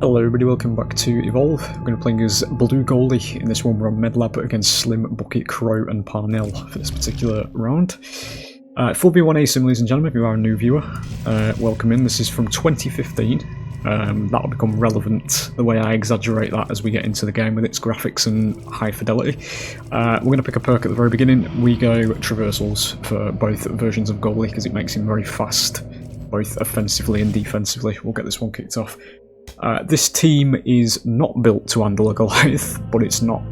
Hello everybody, welcome back to Evolve. We're going to be playing as Blue Goalie. In this one we're on Medlab against Slim, Bucket, Crow and Parnell for this particular round. 4v1A sim, ladies and gentlemen, if you are a new viewer, welcome in. This is from 2015. That'll become relevant, the way I exaggerate that as we get into the game with its graphics and high fidelity. We're going to pick a perk at the very beginning. We go traversals for both versions of Goalie because it makes him very fast, both offensively and defensively. We'll get this one kicked off. This team is not built to handle a Goliath, but it's not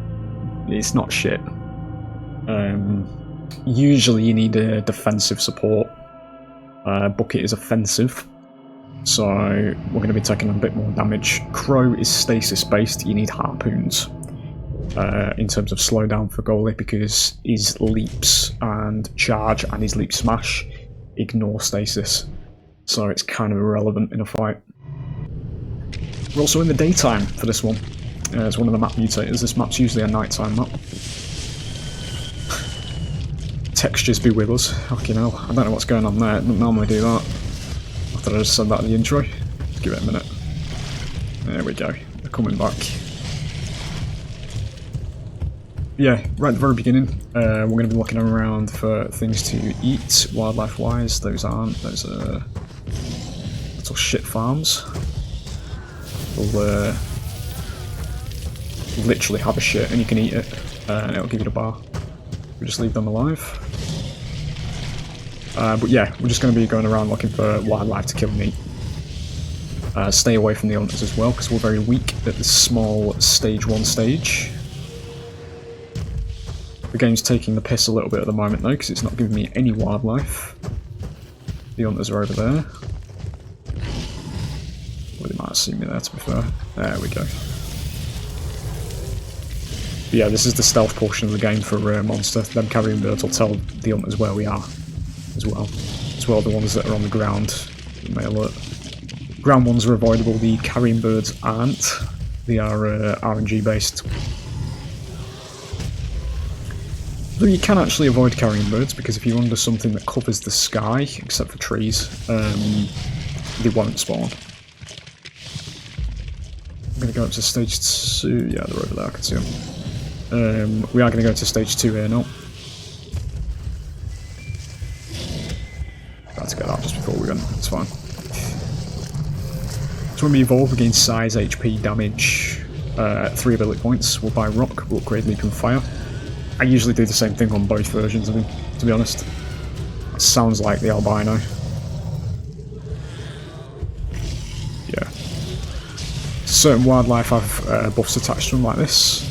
shit. Usually you need a defensive support. Bucket is offensive, so we're going to be taking a bit more damage. Crow is stasis based, you need harpoons in terms of slowdown for Goalie because his leaps and charge and his leap smash ignore stasis, so it's kind of irrelevant in a fight. We're also in the daytime for this one. It's one of the map mutators. This map's usually a nighttime map. Textures be with us. Fucking hell. I don't know what's going on there. It doesn't normally do that. I thought I just said that in the intro. Let's give it a minute. There we go. They're coming back. Yeah, right at the very beginning, we're going to be looking around for things to eat, wildlife-wise. Those aren't. Those are little shit farms. We'll literally have a shit and you can eat it and it'll give you the bar. We just leave them alive. But yeah, we're just going to be going around looking for wildlife to kill and eat. Stay away from the hunters as well because we're very weak at this small stage 1 stage. The game's taking the piss a little bit at the moment though because it's not giving me any wildlife. The hunters are over there. Well, they might have seen me there, to be fair. There we go. But yeah, this is the stealth portion of the game for Monster. Them carrying birds will tell the hunters where we are, as well. As well, the ones that are on the ground, you may alert. Ground ones are avoidable, the carrying birds aren't. They are RNG based. Though you can actually avoid carrying birds, because if you're under something that covers the sky, except for trees, they won't spawn. I'm going to go up to stage 2. Yeah, they're over there, I can see them. We are going to go to stage 2 here now. Got to get out just before we go. It's fine. So when we evolve, we gain size, HP, damage, 3 ability points. We'll buy rock, we'll upgrade leap and fire. I usually do the same thing on both versions of him, to be honest. That sounds like the albino. Yeah. Certain wildlife have buffs attached to them like this.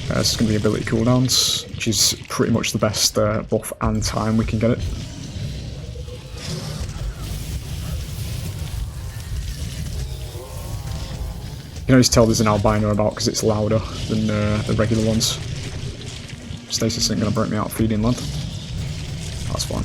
This is going to be ability cooldowns, which is pretty much the best buff and time we can get it. You can always tell there's an albino about because it's louder than the regular ones. Stasis ain't going to break me out feeding, lad. That's fine.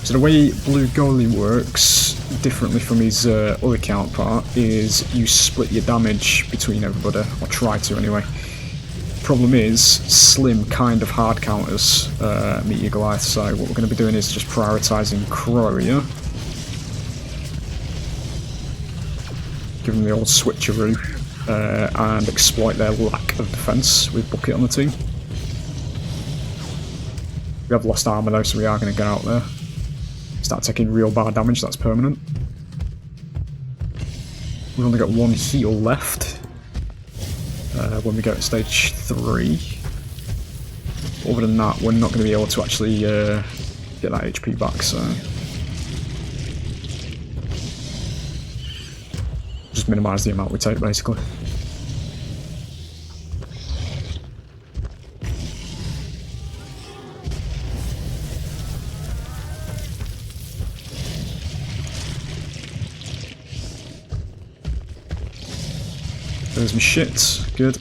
So the way Blue Goalie works, differently from his other counterpart, is you split your damage between everybody, or try to anyway. Problem is, Slim kind of hard counters METEOR Goliath, so what we're going to be doing is just prioritising Crow, yeah? Give them the old switcheroo, and exploit their lack of defence with Bucket on the team. We have lost armour though, so we are going to get out there. Start taking real bar damage, that's permanent. We've only got 1 heal left when we go to stage 3. Other than that, we're not going to be able to actually get that HP back, so... just minimise the amount we take, basically. There's my shit. Good.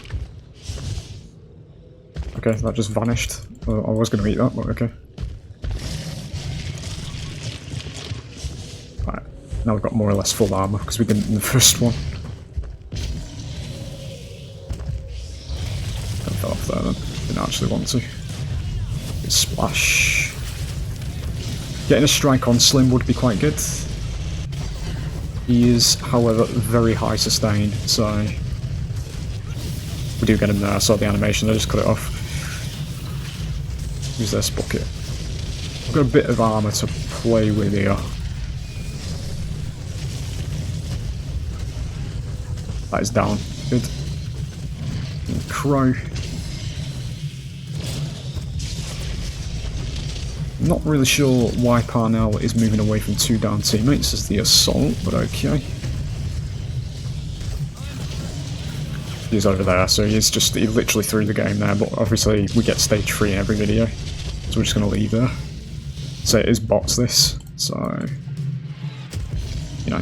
Okay, that just vanished. I was going to eat that, but okay. Right, now we've got more or less full armour because we didn't in the first one. I fell off there then. Didn't actually want to. Splash. Getting a strike on Slim would be quite good. He is, however, very high sustain, so we do get him there. I saw the animation, I just cut it off. Use this bucket. I've got a bit of armour to play with here. That is down. Good. And Crow. Not really sure why Parnell is moving away from 2 down teammates as the assault, but okay. He's over there, so he literally threw the game there, but obviously we get stage 3 in every video, so we're just going to leave there. So it is bots this, so, you know,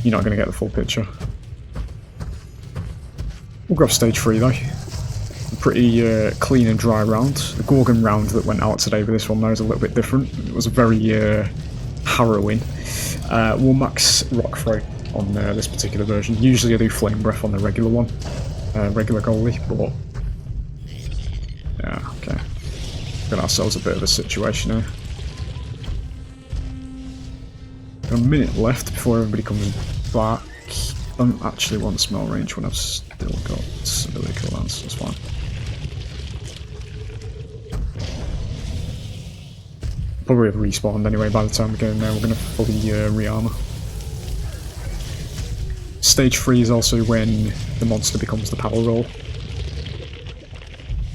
you're not going to get the full picture. We'll grab stage 3 though. Pretty clean and dry round. The Gorgon round that went out today with this one though is a little bit different. It was very harrowing. We'll max rock throw on this particular version. Usually I do flame breath on the regular one, regular goalie, but yeah, okay. Got ourselves a bit of a situation here. Got a minute left before everybody comes back. Don't actually want smell range when I've still got ability kill lance, that's fine. Probably have respawned anyway by the time we get in there. We're going to fully re-armor. Stage 3 is also when the monster becomes the power roll.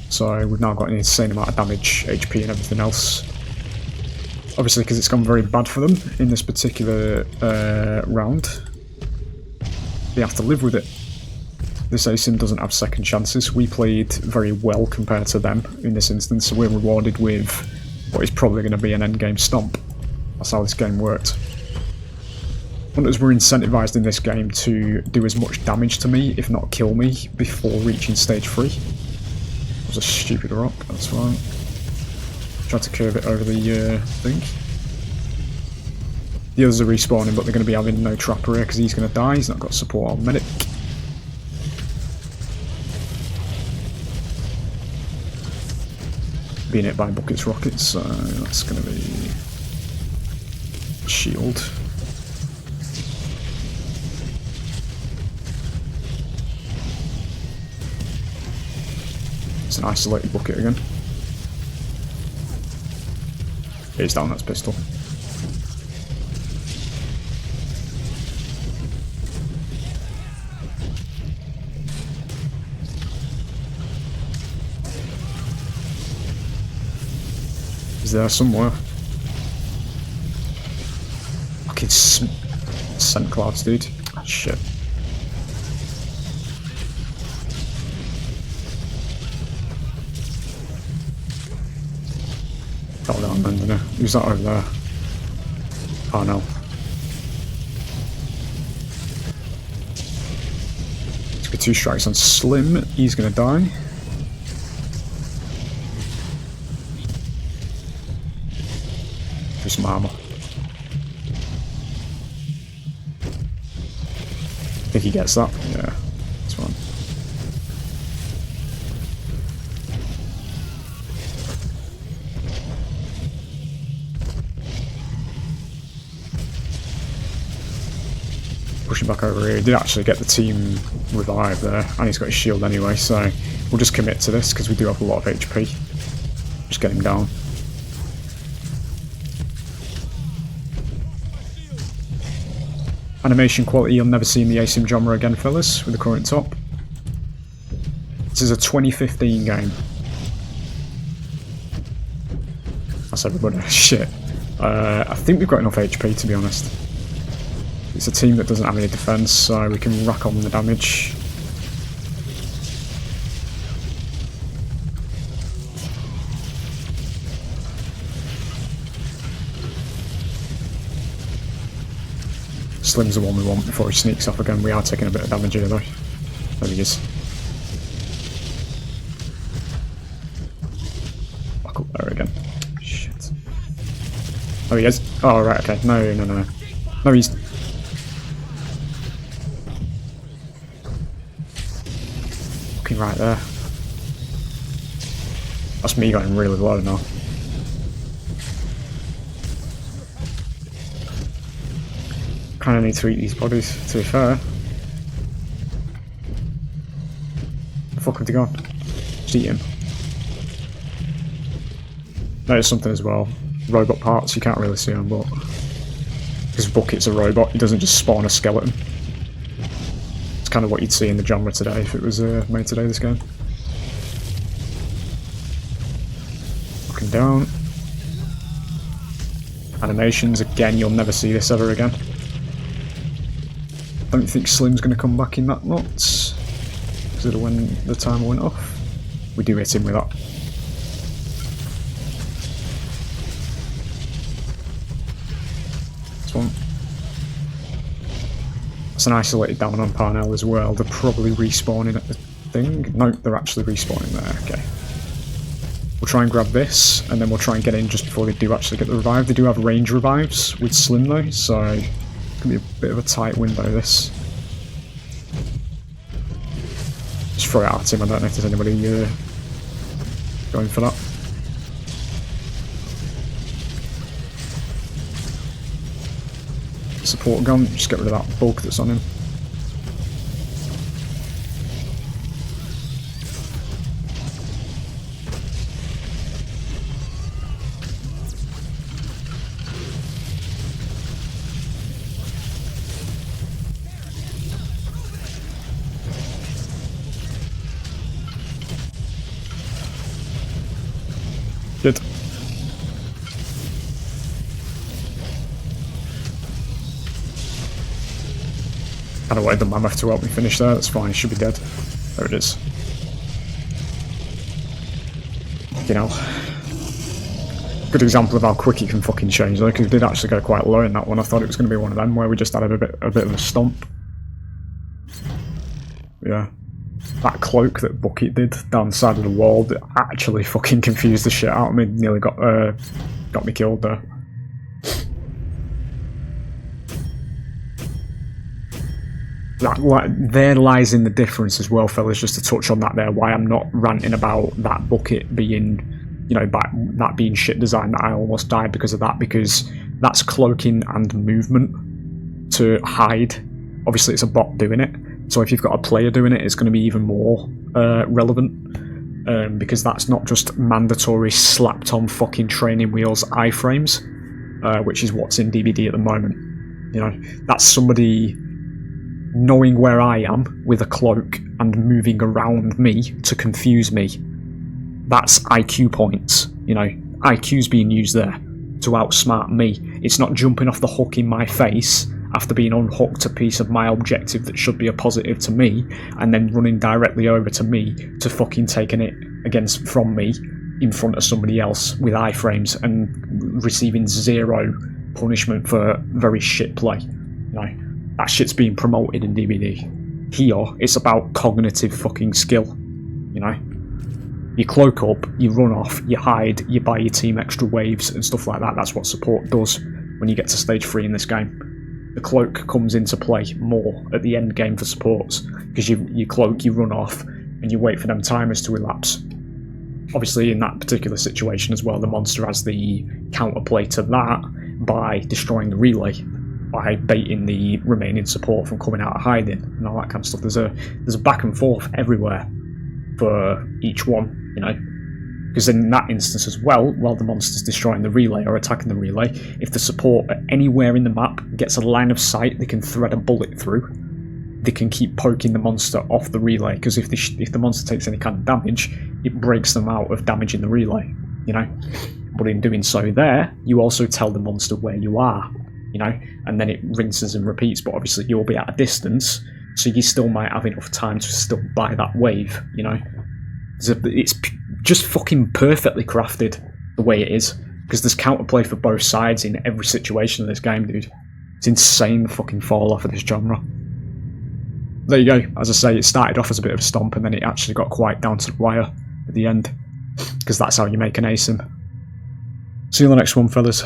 So we've now got an insane amount of damage, HP and everything else. Obviously because it's gone very bad for them in this particular round. They have to live with it. This ASIM doesn't have second chances. We played very well compared to them in this instance, so we're rewarded with what is probably going to be an endgame stomp. That's how this game worked. Hunters were incentivized in this game to do as much damage to me, if not kill me, before reaching stage 3. That was a stupid rock, that's fine. Tried to curve it over the thing. The others are respawning, but they're going to be having no trapper here because he's going to die. He's not got support on medic. Being hit by buckets rockets, so that's going to be shield. It's an isolated bucket again. He's down, that's pistol. He's there somewhere. Fucking scent clouds, dude. Oh, shit. Oh, no, man, no. Who's that over there? Oh, no. Let's get 2 strikes on Slim. He's gonna die. Some armor. I think he gets that. Yeah, that's fine. Pushing back over here. He did actually get the team revive there, and he's got his shield anyway, so we'll just commit to this because we do have a lot of HP. Just get him down. Animation quality, you'll never see in the ASIM genre again, fellas, with the current top. This is a 2015 game. That's everybody. Shit. I think we've got enough HP, to be honest. It's a team that doesn't have any defense, so we can rack on the damage. Slim's the one we want before he sneaks off again. We are taking a bit of damage here though. There he is. Back up there again. Shit. Oh, he is. Oh, right, okay. No, no, no. No, he's... Fucking right there. That's me going really low now. kind of need to eat these bodies, to be fair. Fuck have they gone? Just eat him. Notice something as well. Robot parts, you can't really see them, but because Bucket's a robot, he doesn't just spawn a skeleton. It's kind of what you'd see in the genre today if it was made today, this game. Looking down. Animations, again, you'll never see this ever again. Don't think Slim's going to come back in that nuts. Because of when the timer went off. We do hit him with that. This one. It's an isolated down on Parnell as well. They're probably respawning at the thing. No, they're actually respawning there. Okay. We'll try and grab this, and then we'll try and get in just before they do actually get the revive. They do have range revives with Slim though, so it can be a bit of a tight window this. Just throw it at him, I don't know if there's anybody going for that. Support gun, just get rid of that bug that's on him. Good. I wanted the mammoth to help me finish there, that's fine, he should be dead. There it is. You know. Good example of how quick it can fucking change though, because it did actually go quite low in that one. I thought it was going to be one of them where we just had a bit of a stomp. Yeah. That cloak that Bucket did down the side of the wall that actually fucking confused the shit out of me. Nearly got me killed there. There lies in the difference as well, fellas, just to touch on that there, why I'm not ranting about that Bucket being, you know, that being shit design, that I almost died because of that, because that's cloaking and movement to hide. Obviously it's a bot doing it, so if you've got a player doing it, it's going to be even more relevant, because that's not just mandatory slapped on fucking training wheels iframes, which is what's in DBD at the moment. You know, that's somebody knowing where I am with a cloak and moving around me to confuse me. That's IQ points, you know. IQ's being used there to outsmart me. It's not jumping off the hook in my face after being unhooked a piece of my objective that should be a positive to me, and then running directly over to me to fucking taking it from me in front of somebody else with iframes and receiving 0 punishment for very shit play. You know, that shit's being promoted in DBD. Here, it's about cognitive fucking skill. You know, you cloak up, you run off, you hide, you buy your team extra waves and stuff like that. That's what support does when you get to stage 3 in this game. The cloak comes into play more at the end game for supports, because you cloak, you run off, and you wait for them timers to elapse. Obviously, in that particular situation as well, the monster has the counterplay to that by destroying the relay, by baiting the remaining support from coming out of hiding and all that kind of stuff. There's a back and forth everywhere for each one, you know. Because in that instance as well, while the monster's destroying the relay or attacking the relay, if the support anywhere in the map gets a line of sight they can thread a bullet through, they can keep poking the monster off the relay, because if the monster takes any kind of damage, it breaks them out of damaging the relay, you know. But in doing so there, you also tell the monster where you are, you know, and then it rinses and repeats, but obviously you'll be at a distance, so you still might have enough time to still buy that wave, you know. It's just fucking perfectly crafted the way it is, because there's counterplay for both sides in every situation in this game, dude. It's insane the fucking fall off of this genre. There you go. As I say, it started off as a bit of a stomp, and then it actually got quite down to the wire at the end, because that's how you make an ASIM. See you on the next one, fellas.